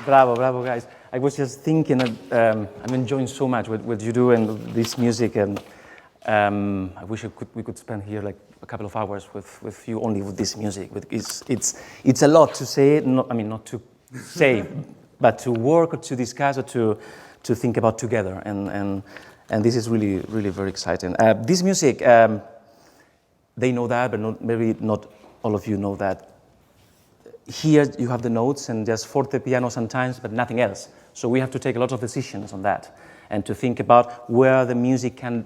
Bravo, bravo, guys. I was just thinking that I'm enjoying so much what you do and this music, and I wish we could spend here like a couple of hours with you only with this music. It's a lot to say, not to say, but to work or to discuss or to think about together, and this is really, really very exciting. This music, they know that, but maybe not all of you know that. Here you have the notes and just forte piano sometimes, but nothing else. So we have to take a lot of decisions on that and to think about where the music can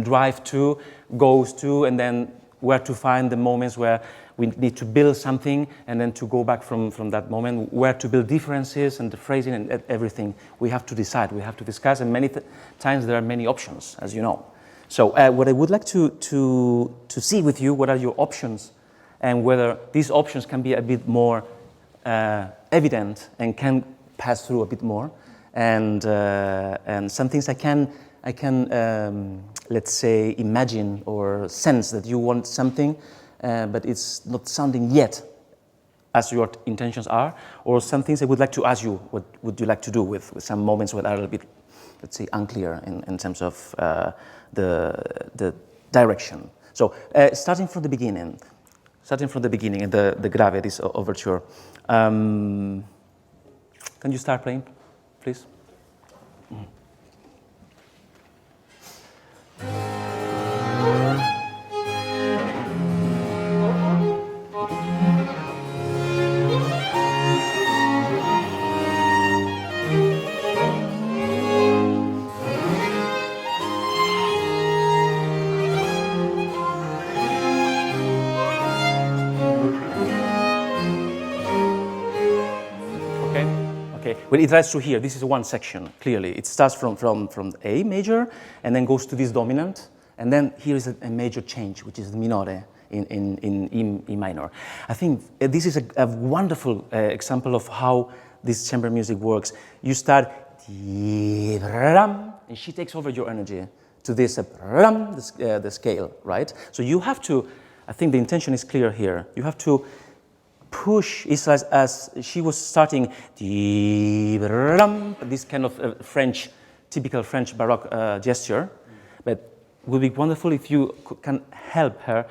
drive to, goes to, and then where to find the moments where we need to build something and then to go back from that moment, where to build differences and the phrasing and everything. We have to decide, we have to discuss, and many times there are many options, as you know. So what I would like to see with you, what are your options, and whether these options can be a bit more evident and can pass through a bit more, and some things I can let's say imagine or sense that you want something, but it's not sounding yet as your intentions are, or some things I would like to ask you, what would you like to do with some moments that are a little bit, let's say, unclear in terms of the direction. So starting from the beginning, the Grave, this overture. Can you start playing, please? Well, it drives through here. This is one section, clearly. It starts from A major and then goes to this dominant. And then here is a major change, which is the minore in E minor. I think this is a wonderful example of how this chamber music works. You start, and she takes over your energy to this, the scale, right? So you have to, I think the intention is clear here. You have to push, it's as she was starting, this kind of French, typical French Baroque gesture, but it would be wonderful if you can help her.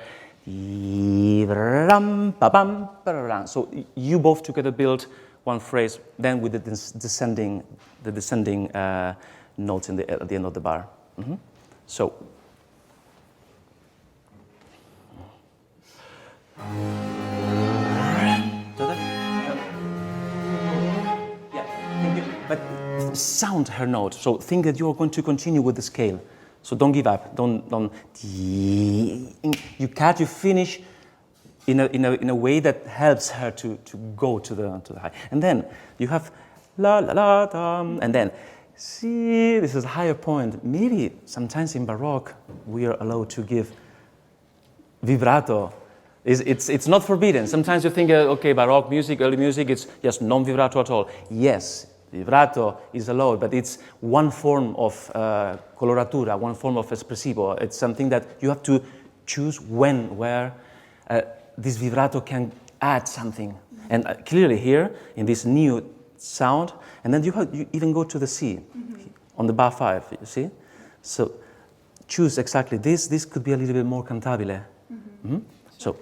So you both together build one phrase, then with the descending notes at the end of the bar. So. Yeah, thank you. But sound her note. So think that you're going to continue with the scale. So don't give up. Don't. You cut. You finish in a way that helps her to go to the high. And then you have la la la dum, and then see. This is a higher point. Maybe sometimes in Baroque we are allowed to give vibrato. It's not forbidden. Sometimes you think, okay, Baroque music, early music, it's just non-vibrato at all. Yes, vibrato is allowed, but it's one form of coloratura, one form of espressivo. It's something that you have to choose where this vibrato can add something. And clearly here, in this new sound, and then you even go to the C on the bar 5, you see? So choose exactly this. This could be a little bit more cantabile. So.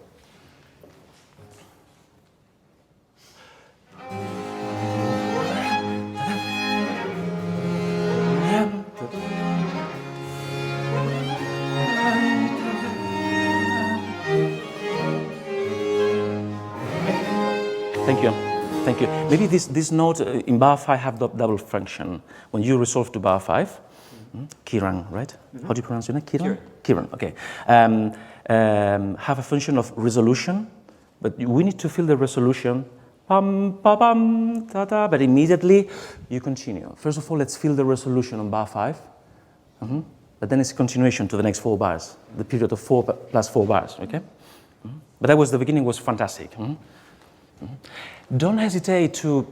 Thank you. Maybe this note in bar 5 have double function. When you resolve to bar 5, Keiran, right? How do you pronounce your name? Keiran? Keiran, okay. Have a function of resolution, but we need to feel the resolution. Bum, ba, bum, da, da, but immediately you continue. First of all, let's feel the resolution on bar 5. But then it's a continuation to the next 4 bars, the period of 4 plus 4 bars, okay? But that was, the beginning was fantastic. Don't hesitate to,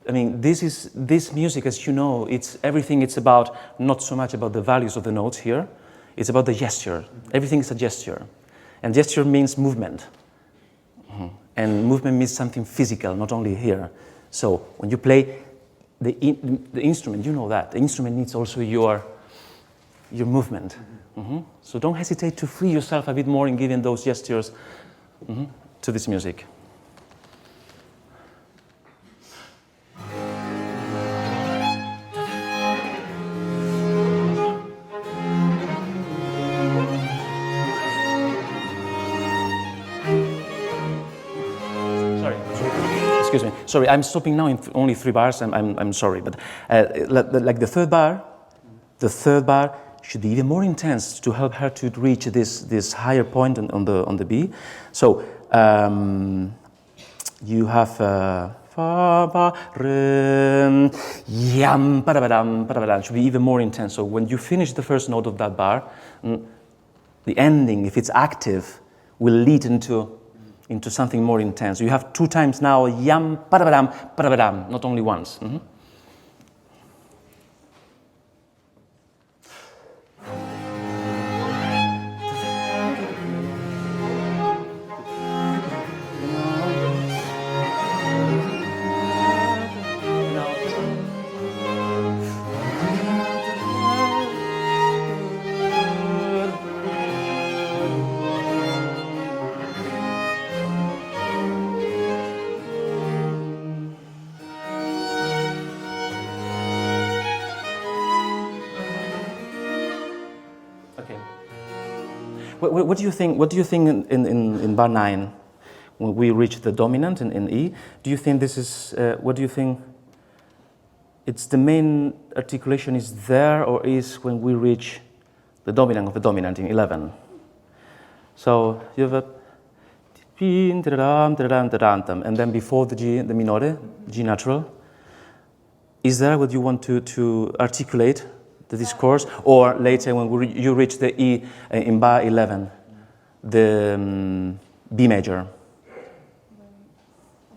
this music, as you know, it's everything. It's about, not so much about the values of the notes here, it's about the gesture. Everything is a gesture. And gesture means movement. And movement means something physical, not only here. So when you play the instrument, you know that. The instrument needs also your movement. So don't hesitate to free yourself a bit more in giving those gestures to this music. Excuse me. Sorry, I'm stopping now in only 3 bars. I'm sorry, but like the third bar should be even more intense to help her to reach this higher point on the B. So you have fa ba re yam pa da ba dam. Should be even more intense. So when you finish the first note of that bar, the ending, if it's active, will lead into something more intense. You have 2 times now, yam, padabadam, not only once. What do you think? What do you think in bar 9, when we reach the dominant in E? Do you think this is? What do you think? It's the main articulation is there, or is when we reach the dominant of the dominant in 11? So you have a and then before the G, the minore, G natural. Is there what you want to articulate? The discourse, or later when you reach the E in bar 11, the B major? I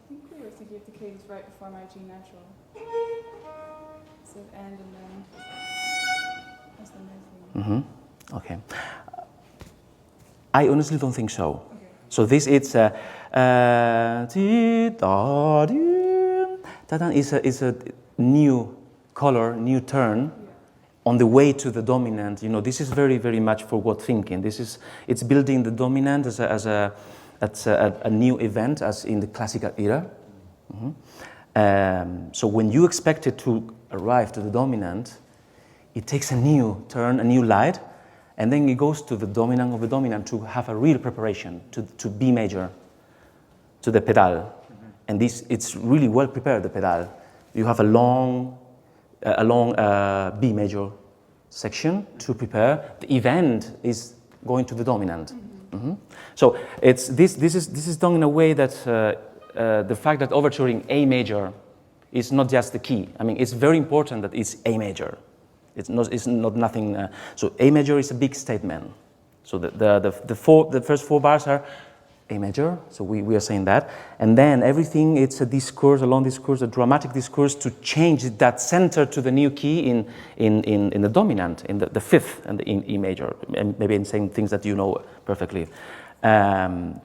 think we were thinking of the cadence right before my G natural. So end and then that's the next thing. Okay. I honestly don't think so. Okay. So this it's is a new color, new turn. On the way to the dominant, this is very, very much forward thinking. It's building the dominant as a new event, as in the classical era. So when you expect it to arrive to the dominant, it takes a new turn, a new light, and then it goes to the dominant of the dominant to have a real preparation to B major, to the pedal. And it's really well prepared, the pedal. You have a long B major section to prepare. The event is going to the dominant. So this is done in a way that the fact that overture in A major is not just the key. I mean, it's very important that it's A major. It's not nothing. So A major is a big statement. So the first four bars are A major. So we are saying that, and then everything, it's a discourse, a long discourse, a dramatic discourse to change that center to the new key in the dominant, in the fifth and in E major, and maybe in saying things that you know perfectly. But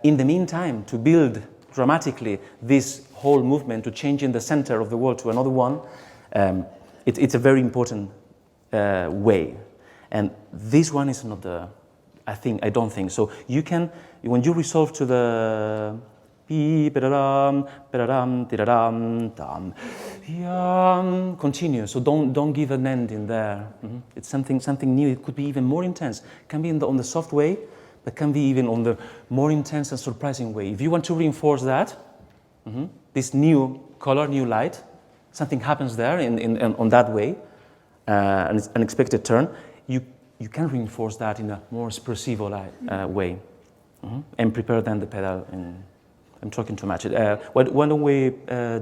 in the meantime, to build dramatically this whole movement, to change in the center of the world to another one, it's a very important way. And this one is not the, I don't think. So you can, when you resolve to the continue. So don't give an end in there. It's something new. It could be even more intense. Can be on the soft way, but can be even on the more intense and surprising way. If you want to reinforce that, this new color, new light, something happens there on that way, an unexpected turn. You can reinforce that in a more expressive way, and prepare then the pedal. I'm talking too much. Why don't we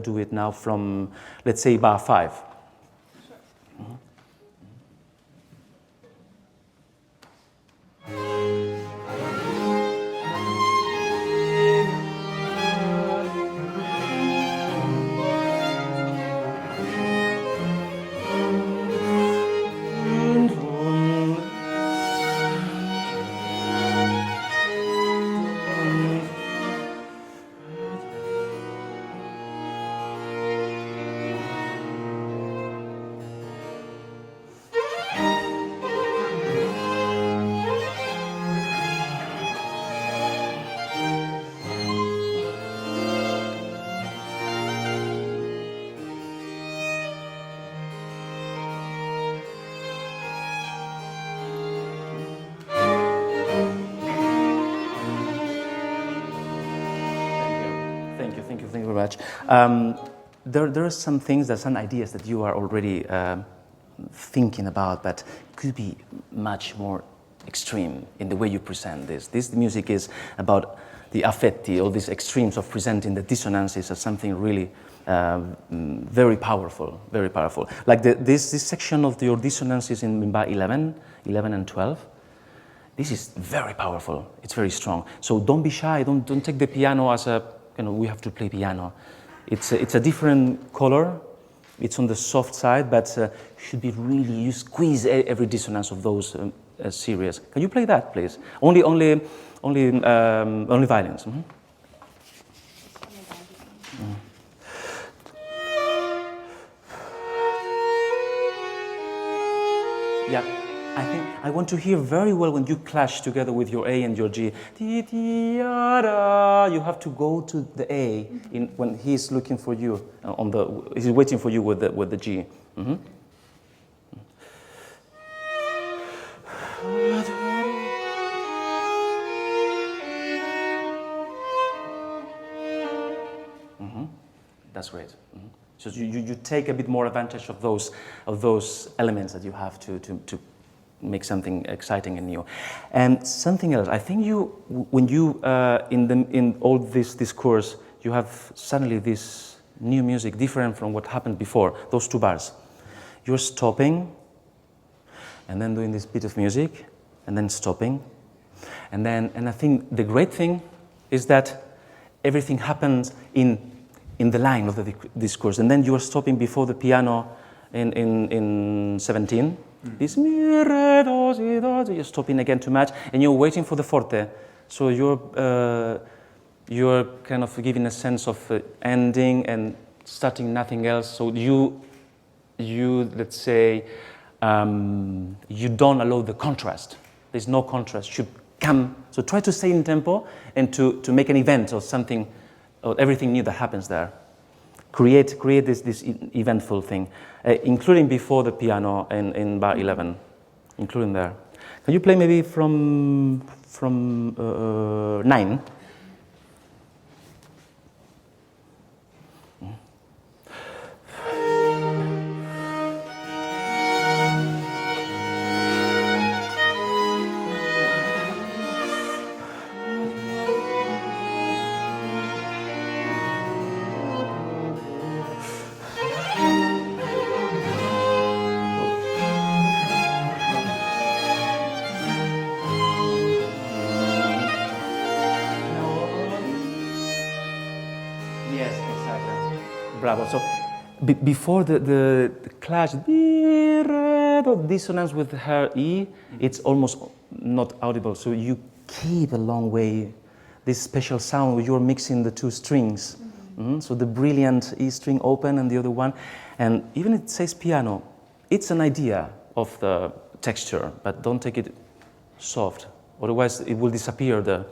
do it now from, let's say, bar 5? Sure. Thank you very much. There are some things, there are some ideas that you are already thinking about, but could be much more extreme in the way you present this. This music is about the affetti, all these extremes of presenting the dissonances as something really very powerful, very powerful. Like this section of your dissonances in bar 11 and 12, this is very powerful, it's very strong. So don't be shy, don't take the piano as a, we have to play piano. It's a different color, it's on the soft side, but should be really, you squeeze every dissonance of those series. Can you play that, please? Only violins. Yeah, I think I want to hear very well when you clash together with your A and your G. You have to go to the A when he's looking for you he's waiting for you with the G. That's great. So you take a bit more advantage of those elements that you have to make something exciting and new. And something else, I think when you in all this discourse, you have suddenly this new music different from what happened before. Those two bars, you're stopping, and then doing this bit of music, and then stopping, and I think the great thing is that everything happens in the line of the discourse, and then you are stopping before the piano in 17. This you're stopping again to match, and you're waiting for the forte. So you're kind of giving a sense of ending and starting nothing else. So you let's say you don't allow the contrast. There's no contrast. Should come. So try to stay in tempo and to make an event or something. Or everything new that happens there. create this eventful thing, including before the piano in bar 11, including there. Can you play maybe from 9? Bravo. So before the clash, the dissonance with her E, it's almost not audible. So you keep a long way this special sound where you're mixing the two strings. So the brilliant E string open and the other one. And even it says piano, it's an idea of the texture, but don't take it soft. Otherwise it will disappear, the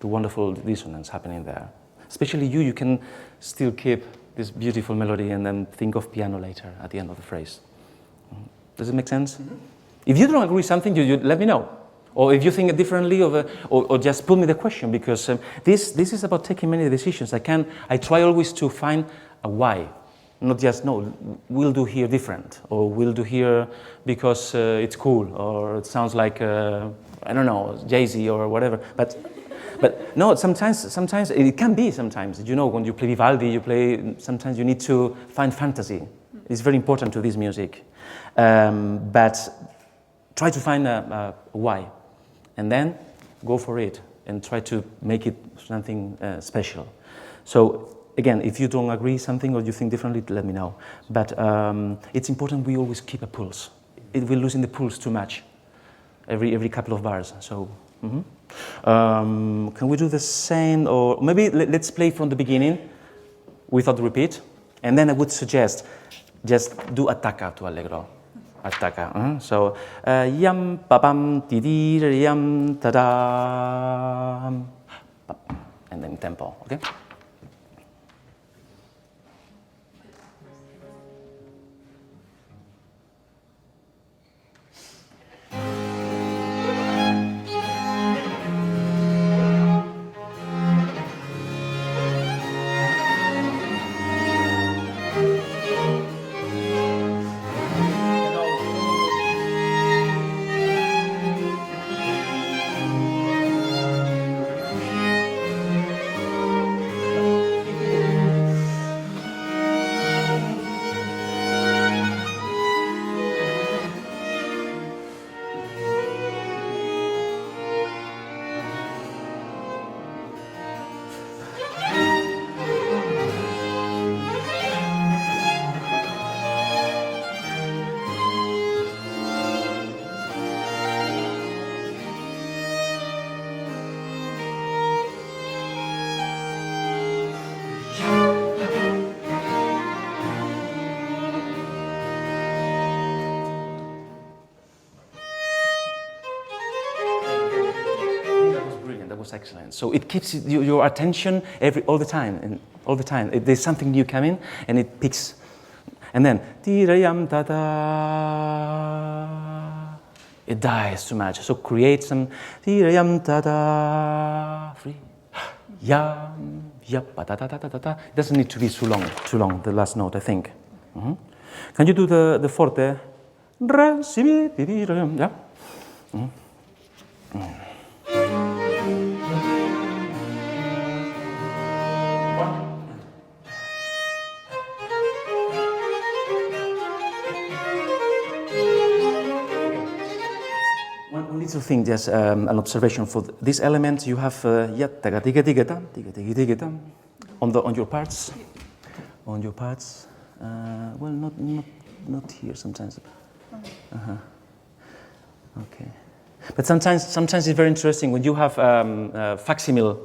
wonderful dissonance happening there. Especially you can still keep this beautiful melody and then think of piano later at the end of the phrase. Does it make sense? Mm-hmm. If you don't agree with something, you let me know. Or if you think differently, or just put me the question, because this is about taking many decisions. I try always to find a why, not just, no, we'll do here different, or we'll do here because it's cool, or it sounds like, I don't know, Jay-Z or whatever. But no, sometimes it can be sometimes. You know, when you play Vivaldi, sometimes you need to find fantasy. It's very important to this music. But try to find a why. And then go for it and try to make it something special. So again, if you don't agree something or you think differently, let me know. But it's important we always keep a pulse. We're losing the pulse too much every couple of bars. So. Mm-hmm. Can we do the same, or maybe let's play from the beginning without repeat, and then I would suggest just do attacca to Allegro. Attacca. So yam pa pam ti di yam ta da, and then tempo. Okay. Excellent. So it keeps your attention all the time. There's something new coming, and it picks. And then it dies too much. So create some free. It doesn't need to be too long. The last note, I think. Mm-hmm. Can you do the forte? Yeah. Mm-hmm. Mm. One little thing, just an observation for this element. You have on your parts. On your parts. Well, not here. Sometimes. Okay. But sometimes it's very interesting when you have facsimile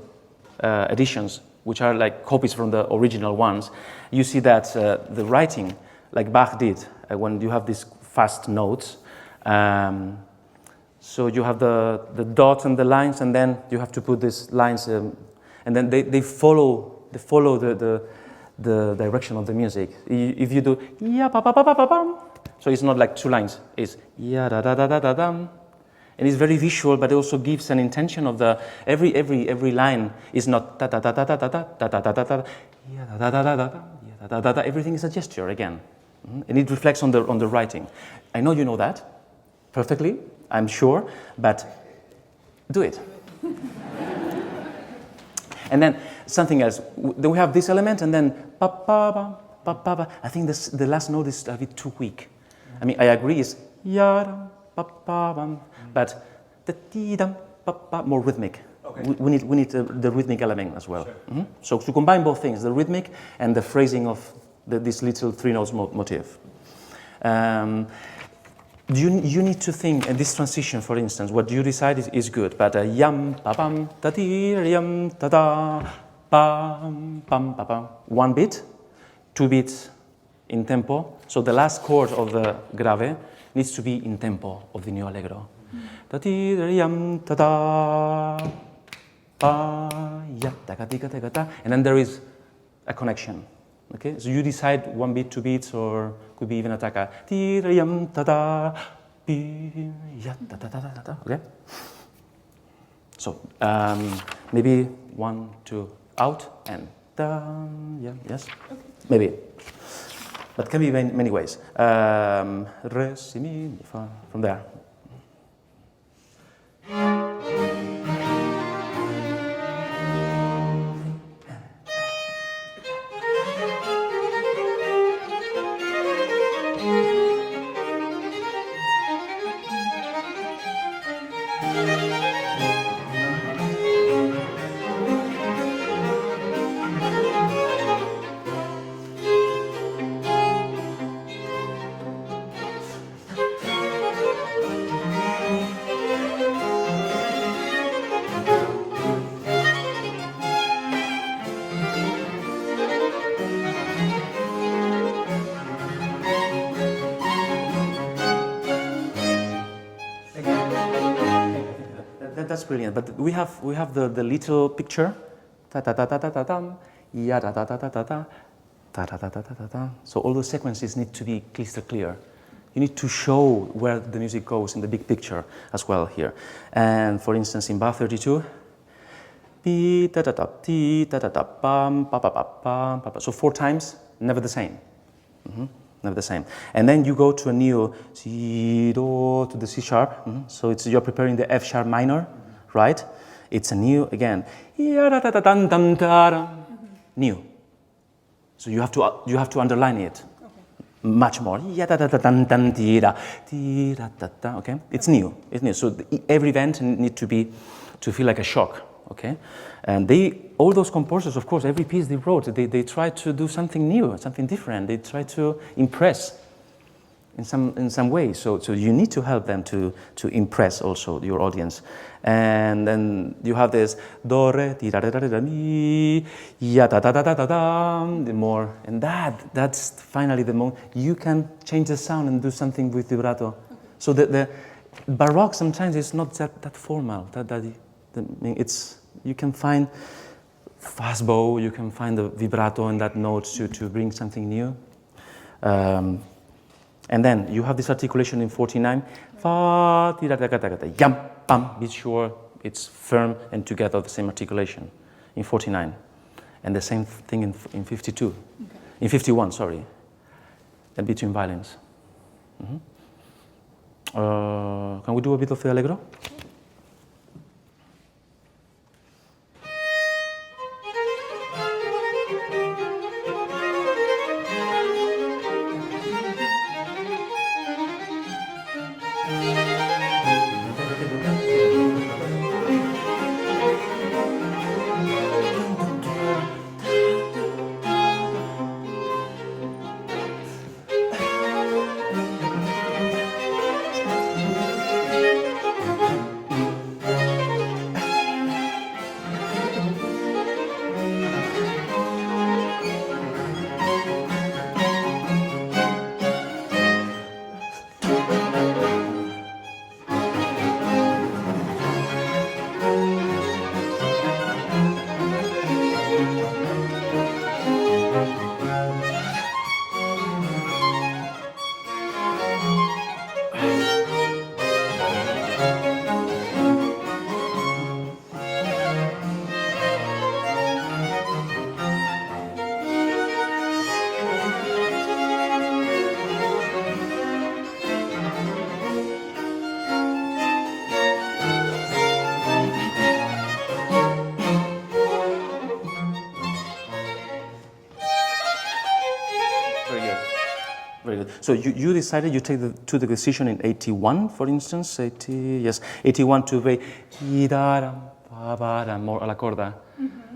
editions, which are like copies from the original ones. You see that the writing, like Bach did, when you have these fast notes. So you have the dots and the lines, and then you have to put these lines, and then they follow the direction of the music. If you do ya pa pa pa pa pa pam, so it's not like two lines. It's ya da da da da da dam, and it's very visual, but it also gives an intention of the every line is not da da da da da da da da da da da ya da da da da da ya da da da. Everything is a gesture again, and it reflects on the writing. I know you know that perfectly, I'm sure, but do it. And then something else. Then we have this element, and then pa pa pa pa pa pa. I think the last note is a bit too weak. I mean, I agree, it's ya pa pa bam, but the ti dam pa pa more rhythmic. Okay. We need the rhythmic element as well. Sure. Mm-hmm. So to combine both things, the rhythmic and the phrasing of this little three notes motif. You need to think, and this transition, for instance, what you decide is good, but yam pa pam ta ti yam ta da pam pam pa pam. One beat, two beats in tempo. So the last chord of the grave needs to be in tempo of the new allegro. Ta ti yam ta da pa ya ta ka ti ka ta ka ta, and then there is a connection. Okay, so you decide one beat, two beats, or could be even a taka. Okay. So maybe 1, 2 out and yeah, yes, okay. Maybe, but can be many ways. Re, si, mi, fa, from there. That's brilliant, but we have the little picture, ta ta ta ta ta ta tam, ya ta ta ta ta ta ta, ta ta ta ta ta ta. So all those sequences need to be crystal clear. You need to show where the music goes in the big picture as well here. And for instance, in bar 32, pi ta ta ta ti ta ta ta pam pa pa pa pam pa pa. So 4 times, never the same. Mm-hmm. Never the same. And then you go to a new C, do, to the C sharp. Mm-hmm. So you're preparing the F sharp minor, right? It's a new, again, new. So you have to underline it much more. Okay? It's new. It's new. So every event needs to feel like a shock. Okay? And all those composers, of course, every piece they wrote, they try to do something new, something different. They try to impress in some way. So you need to help them to impress also your audience. And then you have this do re ti da da da da mi ya da da da da da da, the more, and that's finally the moment you can change the sound and do something with vibrato. Okay. So the Baroque sometimes is not that formal. It's, you can find fast bow, you can find the vibrato in that note to bring something new. And then you have this articulation in 49. Fa, ti, da, da, da, da, da, yam, pam. Be sure it's firm and together the same articulation in 49. And the same thing in 52. Okay. In 51, sorry. And between violins. Mm-hmm. Can we do a bit of the Allegro? So you decided, you took the decision in 81, for instance, 81 to play more alla corda,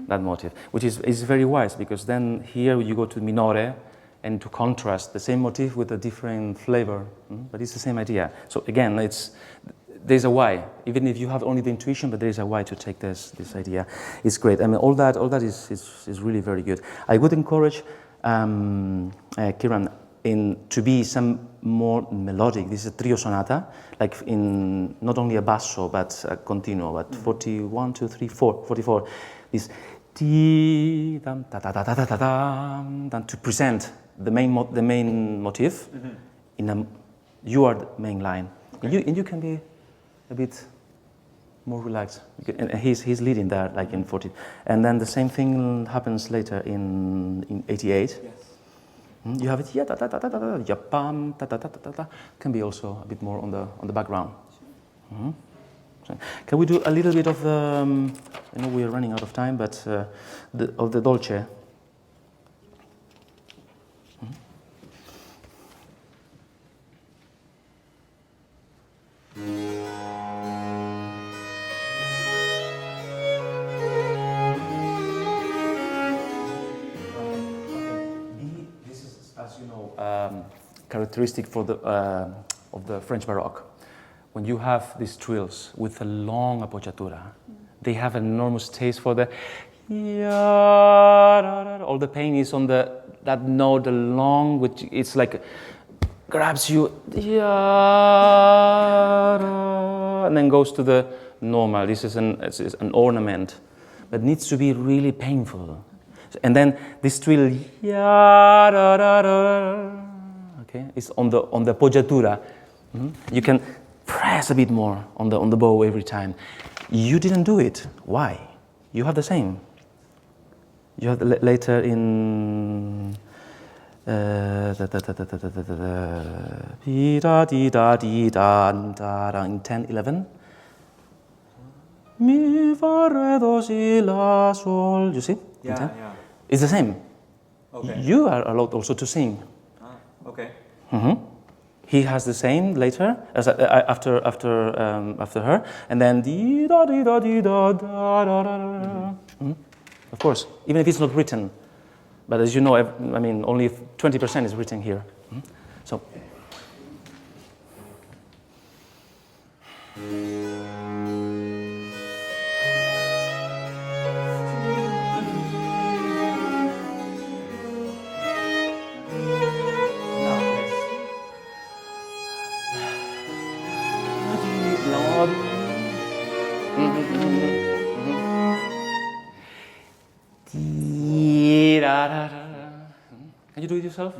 that motive, which is very wise, because then here you go to minore, and to contrast the same motif with a different flavor, but it's the same idea. So again, there's a why, even if you have only the intuition, but there's a why to take this idea. It's great. I mean, all that is really very good. I would encourage Keiran to be some more melodic. This is a trio sonata, like in not only a basso but a continuo, but 41, 2, 3, 4, 44. This ti dam ta ta ta ta ta ta, to present the main motif in a main line. Okay. And you can be a bit more relaxed. And he's leading that, like in 40. And then the same thing happens later in 88. Yes. You have it, ta ta ta ta ta ta, pam ta ta ta ta ta. Can be also a bit more on the background. Sure. So can we do a little bit of the? I know we are running out of time, but of the Dolce. Characteristic for of the French Baroque. When you have these trills with a long appoggiatura, they have an enormous taste for the all the pain is on that note, the long, which it's like grabs you and then goes to the normal. This is an ornament, but needs to be really painful. And then this trill okay, it's on the appoggiatura. You can press a bit more on the bow every time. You didn't do it. Why? You have the same. You have later in in 10, 11. Mi fa re do si la sol. You see? Yeah. It's the same. Okay. You are allowed also to sing. Okay. He has the same later as after her, and then di da di da di da da da da. Of course, even if it's not written, but as you know, I mean, only 20% is written here. So. Can you do it yourself?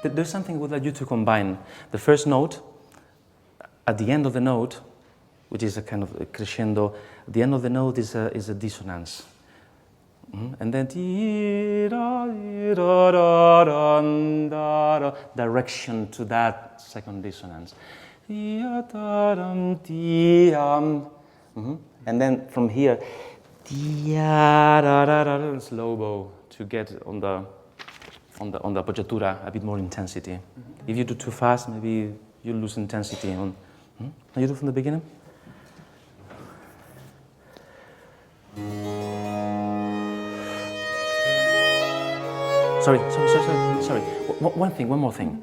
There's something I would like you to combine. The first note, at the end of the note, which is a kind of a crescendo, at the end of the note is a dissonance. And then direction to that second dissonance. And then from here, slow bow to get on the appoggiatura a bit more intensity. If you do too fast, maybe you lose intensity. Can you do from the beginning? Sorry. One more thing.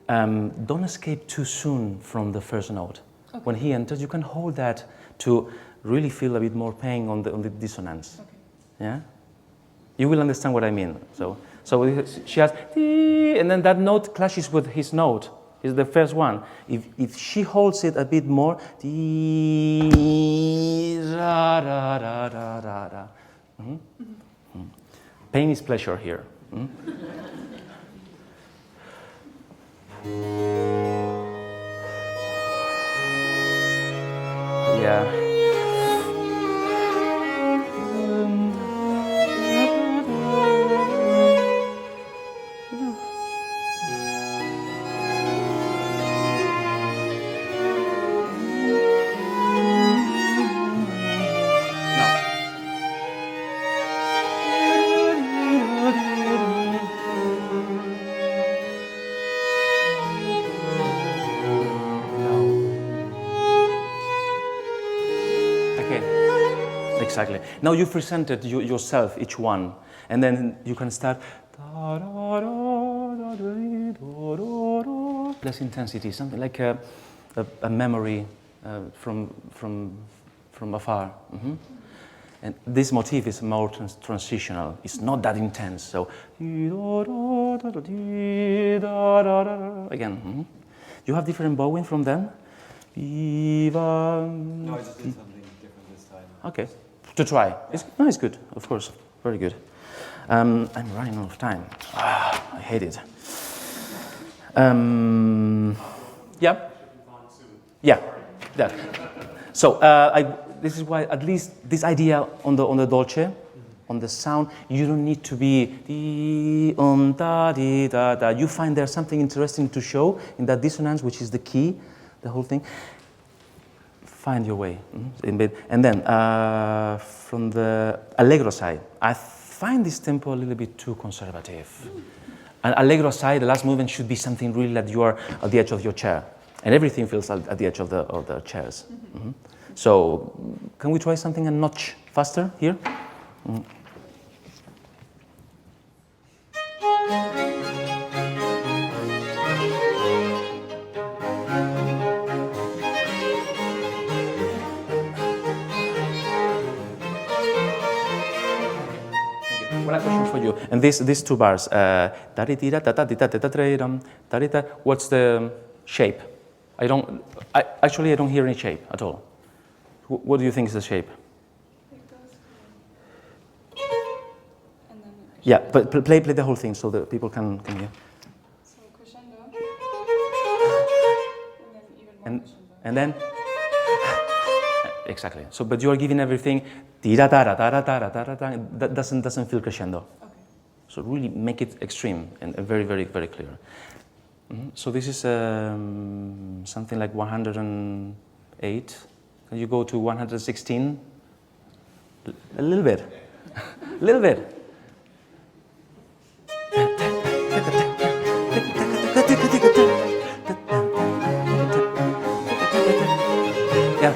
Don't escape too soon from the first note. Okay. When he enters, you can hold that to really feel a bit more pain on the dissonance. Okay. Yeah? You will understand what I mean. So she has, and then that note clashes with his note. Is the first one. If she holds it a bit more, pain is pleasure here. Yeah. Exactly. Now you've presented yourself, each one, and then you can start less intensity, something like a memory from afar. Mm-hmm. And this motif is more transitional. It's not that intense. So again, mm-hmm. You have different bowing from them. No, I just did something different this time. Okay, to try. Yeah. It's good, of course. Very good. I'm running out of time. I hate it. Yeah. Yeah. That. So this is why at least this idea on the Dolce, on the sound, you don't need to be da di da da. You find there's something interesting to show in that dissonance, which is the key, the whole thing. Find your way. And then from the Allegro side, I find this tempo a little bit too conservative. And Allegro Assai, the last movement should be something really that you are at the edge of your chair. And everything feels at the edge of the chairs. Mm-hmm. So, can we try something a notch faster here? Mm. One question for you. And these two bars, what's the shape? I don't hear any shape at all. What do you think is the shape? It goes and then Yeah, but play the whole thing so that people can hear. So crescendo, and then even more crescendo. And then exactly. So, but you are giving everything that doesn't feel crescendo. Okay. So really make it extreme and very, very, very clear. Mm-hmm. So this is something like 108. Can you go to 116? A little bit. A little bit. Yeah.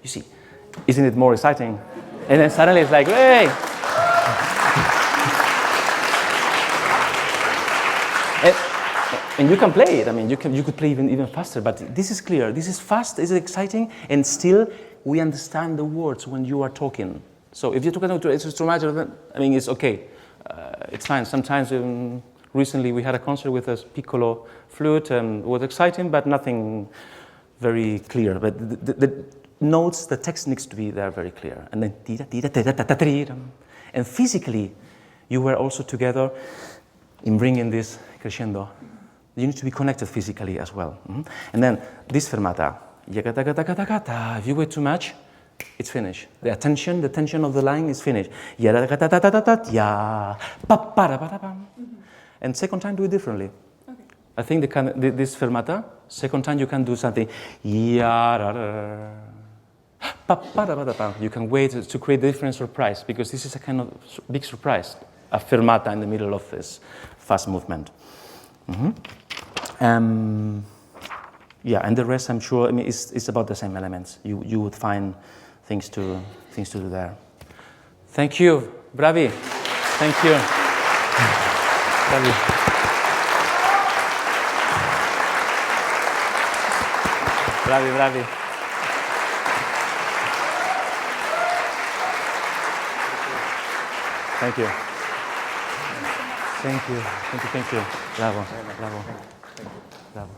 You see, isn't it more exciting? And then suddenly it's like, hey! And you can play it. I mean, you could play even faster. But this is clear. This is fast. This is exciting, and still we understand the words when you are talking. So if you're talking to it's instrumental, I mean, it's okay. It's fine. Sometimes recently we had a concert with a piccolo flute, and it was exciting, but nothing very clear. But the notes, the text needs to be there very clear. And then and physically, you were also together in bringing this crescendo. You need to be connected physically as well. Mm-hmm. And then this fermata, if you wait too much, it's finished. The tension of the line is finished. And second time, do it differently. Okay. I think this fermata, second time you can do something. You can wait to create a different surprise, because this is a kind of big surprise, a fermata in the middle of this fast movement. Mm-hmm. Yeah, and the rest, I'm sure, I mean, it's about the same elements. You would find things to do there. Thank you, bravi. Thank you. Bravi. Bravi. Thank you. Thank you. Bravo. Bravo.